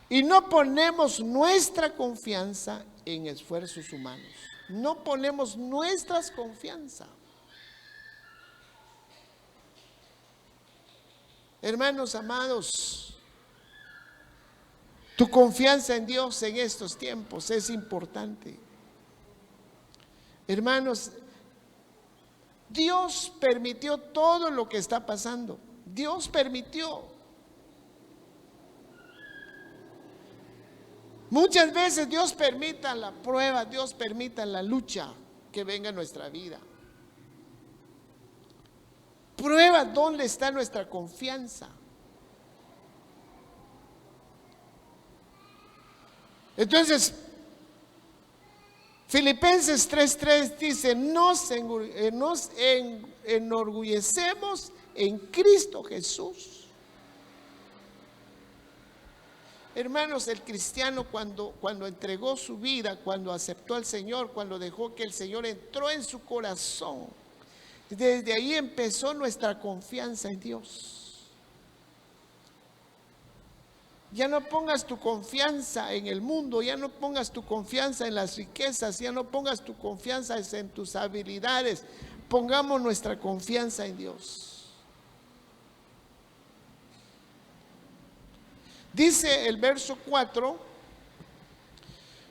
y no ponemos nuestra confianza en esfuerzos humanos. No ponemos nuestra confianza. Hermanos amados, tu confianza en Dios en estos tiempos es importante. Hermanos, Dios permitió todo lo que está pasando. Dios permitió. Muchas veces Dios permita la prueba, Dios permita la lucha que venga en nuestra vida. Prueba dónde está nuestra confianza. Entonces, Filipenses 3:3 dice, nos enorgullecemos en Cristo Jesús. Hermanos, el cristiano cuando entregó su vida, cuando aceptó al Señor, cuando dejó que el Señor entró en su corazón, desde ahí empezó nuestra confianza en Dios. Ya no pongas tu confianza en el mundo, ya no pongas tu confianza en las riquezas, ya no pongas tu confianza en tus habilidades. Pongamos nuestra confianza en Dios. Dice el verso 4,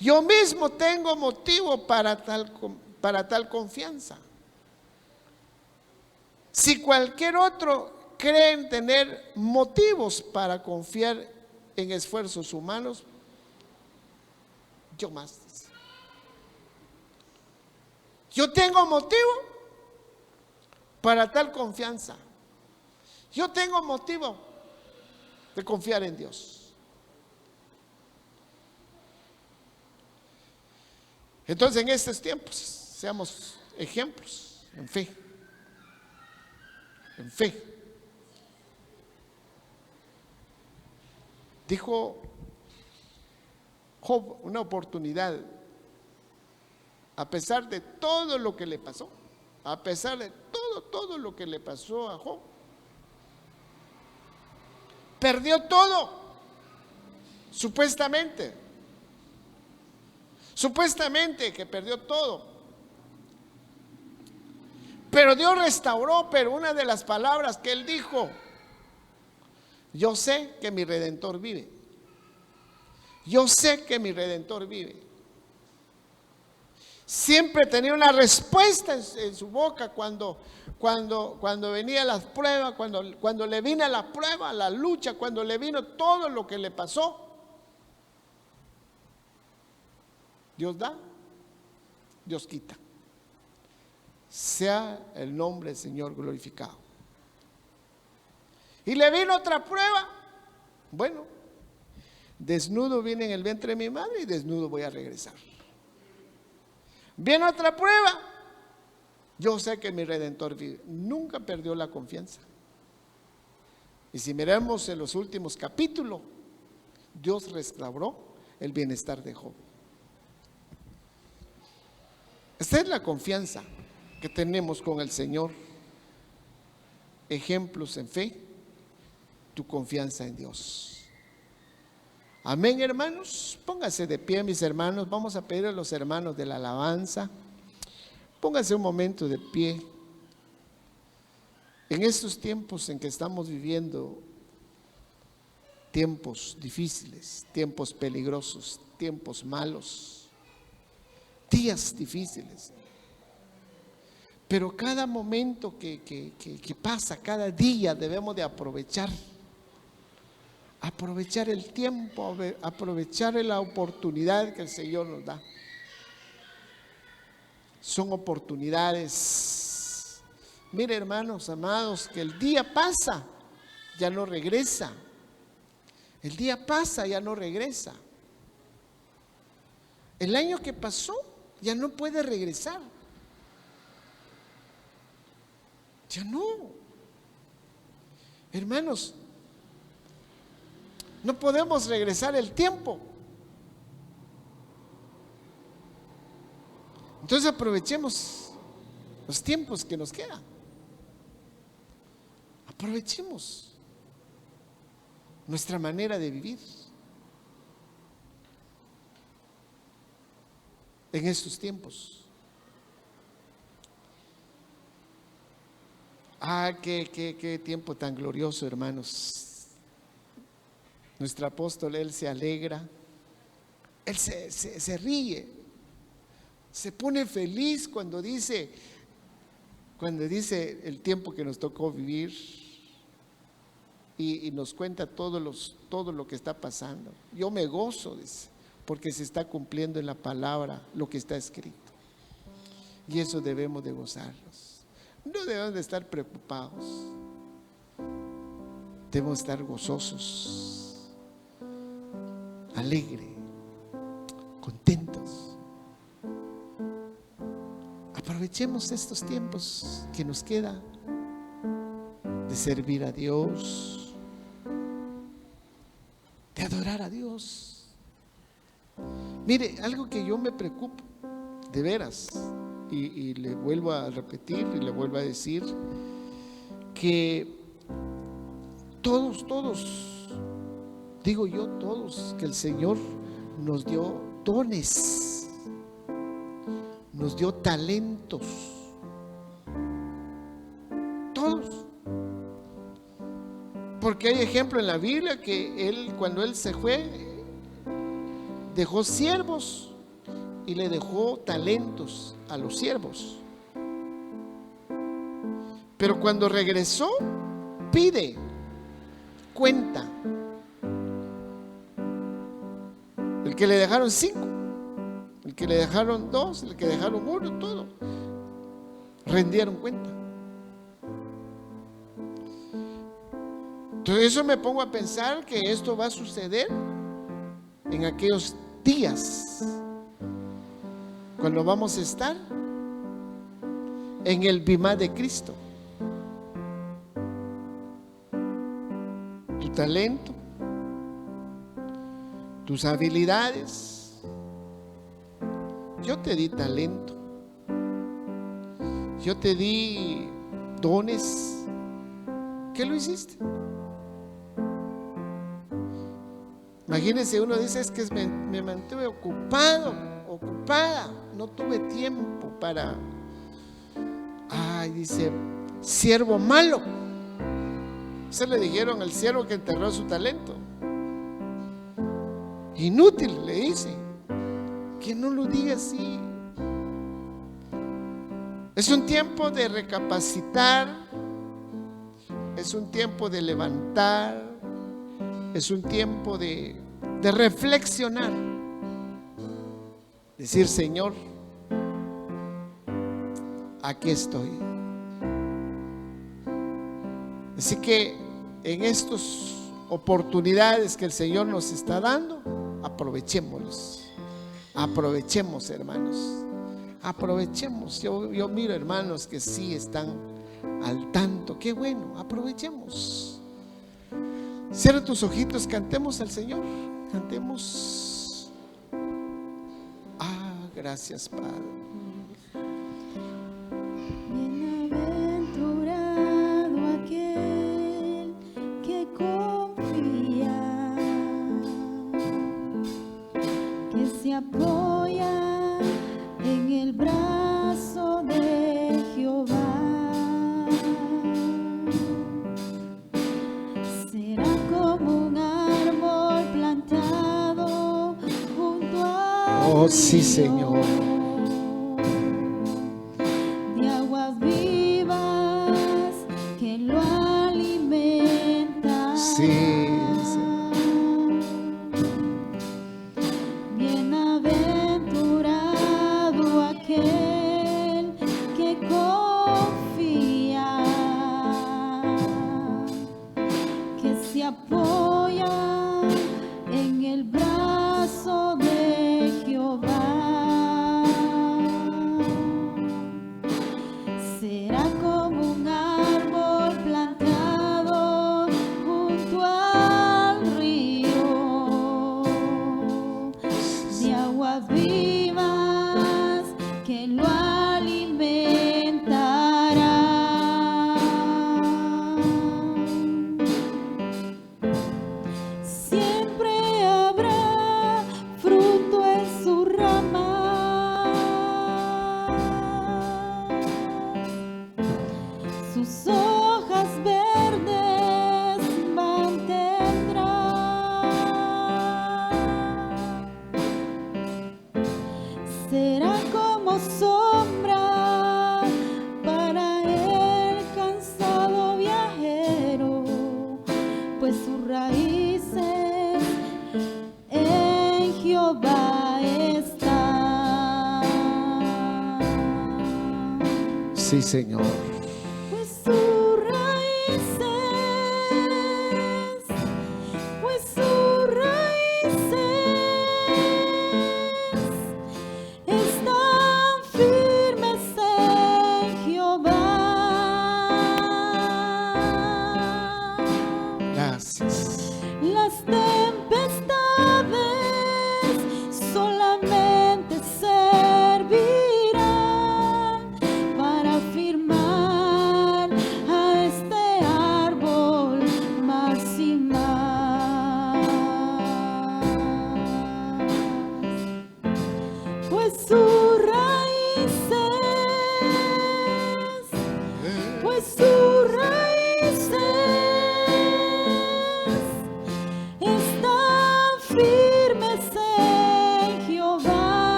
yo mismo tengo motivo para tal confianza. Si cualquier otro cree tener motivos para confiar en esfuerzos humanos, yo más. Yo tengo motivo para tal confianza. Yo tengo motivo de confiar en Dios. Entonces, en estos tiempos, seamos ejemplos en fe. En fe. Dijo Job, una oportunidad, a pesar de todo lo que le pasó, a pesar de todo lo que le pasó a Job, perdió todo, supuestamente que perdió todo, pero Dios restauró. Pero una de las palabras que él dijo: yo sé que mi Redentor vive. Yo sé que mi Redentor vive. Siempre tenía una respuesta en su boca cuando venía las pruebas, cuando le vino la prueba, la lucha, cuando le vino todo lo que le pasó. Dios da, Dios quita. Sea el nombre del Señor glorificado. Y le vino otra prueba. Bueno, desnudo vine en el vientre de mi madre y desnudo voy a regresar. Viene otra prueba. Yo sé que mi Redentor vive. Nunca perdió la confianza. Y si miramos en los últimos capítulos, Dios restauró el bienestar de Job. Esta es la confianza que tenemos con el Señor. Ejemplos en fe, tu confianza en Dios. Amén, hermanos. Pónganse de pie, mis hermanos. Vamos a pedir a los hermanos de la alabanza. Pónganse un momento de pie. En estos tiempos en que estamos viviendo, tiempos difíciles, tiempos peligrosos, tiempos malos, días difíciles. Pero cada momento que pasa, cada día debemos de aprovechar el tiempo, aprovechar la oportunidad que el Señor nos da. Son oportunidades. Mire, hermanos amados, que el día pasa, ya no regresa. El día pasa, ya no regresa. El año que pasó ya no puede regresar. Ya no. Hermanos, no podemos regresar el tiempo. Entonces aprovechemos los tiempos que nos quedan. Aprovechemos nuestra manera de vivir en estos tiempos. Qué tiempo tan glorioso, hermanos. Nuestro apóstol, él se alegra, él se ríe, se pone feliz cuando dice el tiempo que nos tocó vivir y nos cuenta todo lo que está pasando. Yo me gozo, dice, porque se está cumpliendo en la palabra lo que está escrito. Y eso debemos de gozarnos. No debemos de estar preocupados. Debemos estar gozosos, alegres, contentos. Aprovechemos estos tiempos que nos queda de servir a Dios, de adorar a Dios. Mire, algo que yo me preocupo, de veras, y le vuelvo a repetir y le vuelvo a decir, que todos, digo yo, todos, que el Señor nos dio dones, nos dio talentos, todos. Porque hay ejemplo en la Biblia que cuando él se fue, dejó siervos y le dejó talentos a los siervos. Pero cuando regresó, pide cuenta. El que le dejaron 5, el que le dejaron 2, el que dejaron 1, todo. rendieron cuenta. Entonces eso me pongo a pensar que esto va a suceder en aquellos días cuando vamos a estar en el bimá de Cristo. Tu talento, tus habilidades. Yo te di talento, yo te di dones. ¿Qué lo hiciste? Imagínense, uno dice, es que me mantuve ocupado, ocupada, no tuve tiempo para, dice, siervo malo. Se le dijeron al siervo que enterró su talento. Inútil, le dice. Que no lo diga así. Es un tiempo de recapacitar, es un tiempo de levantar, es un tiempo de reflexionar. Decir, Señor, aquí estoy. Así que en estas oportunidades que el Señor nos está dando, aprovechémoslos. Aprovechemos, hermanos. Aprovechemos. Yo miro hermanos que sí están al tanto. Qué bueno, aprovechemos. Cierra tus ojitos, cantemos al Señor. Cantemos. Gracias, Padre. Bienaventurado aquel que confía, que se apoya en el brazo de Jehová. Será como un árbol plantado junto a Oh, sí, Señor. de aguas vivas que lo alimentan. Sí, Bienaventurado aquel que confía, que se apoya en el brazo de Jehová. Será como un árbol plantado junto al río, de aguas vivas que lo alimentarán. Siempre habrá fruto en su rama, sus hojas verdes mantendrá. Será como sombra para el cansado viajero, pues sus raíces en Jehová están. sí, Señor. Pues sus raíces están firmes en Jehová. Gracias. Las tempestades solamente servirán para afirmar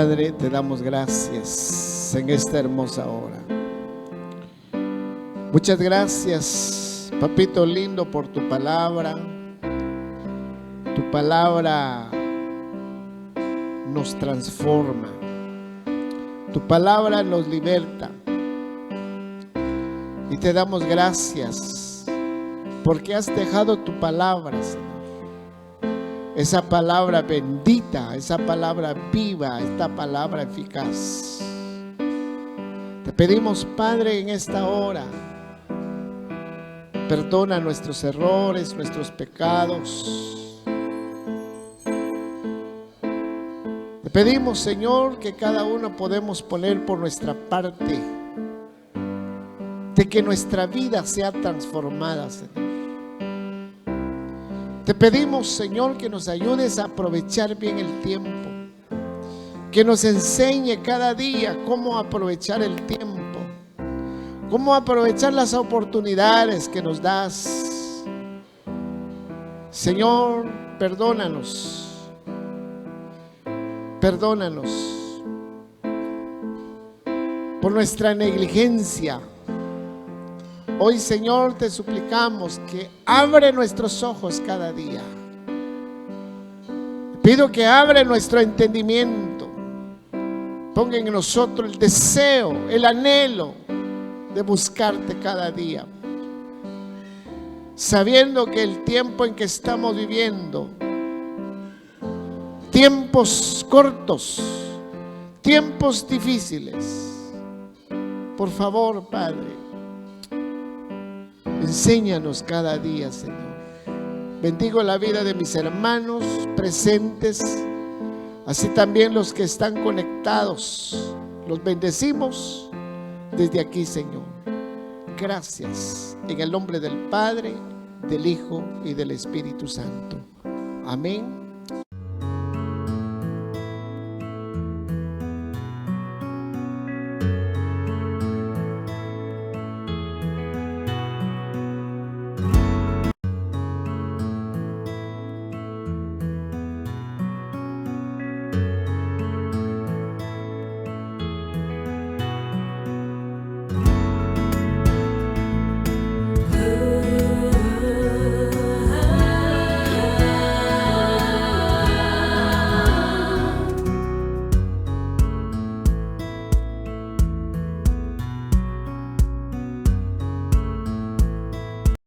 Padre, te damos gracias en esta hermosa hora. Muchas gracias, papito lindo, por tu palabra. Tu palabra nos transforma. Tu palabra nos liberta. Y te damos gracias porque has dejado tu palabra, Señor. Esa palabra bendita, esa palabra viva, esta palabra eficaz. Te pedimos, Padre, en esta hora, perdona nuestros errores, nuestros pecados. Te pedimos, Señor, que cada uno podemos poner por nuestra parte, de que nuestra vida sea transformada, Señor. Te pedimos, Señor, que nos ayudes a aprovechar bien el tiempo, que nos enseñe cada día cómo aprovechar el tiempo, cómo aprovechar las oportunidades que nos das. Señor, perdónanos, perdónanos por nuestra negligencia. Hoy, Señor, te suplicamos que abre nuestros ojos cada día. Pido que abre nuestro entendimiento. Ponga en nosotros el deseo, el anhelo de buscarte cada día. Sabiendo que el tiempo en que estamos viviendo, tiempos cortos, tiempos difíciles. Por favor, Padre, enséñanos cada día, Señor. Bendigo la vida de mis hermanos presentes, así también los que están conectados. Los bendecimos desde aquí, Señor. Gracias. En el nombre del Padre, del Hijo y del Espíritu Santo. Amén.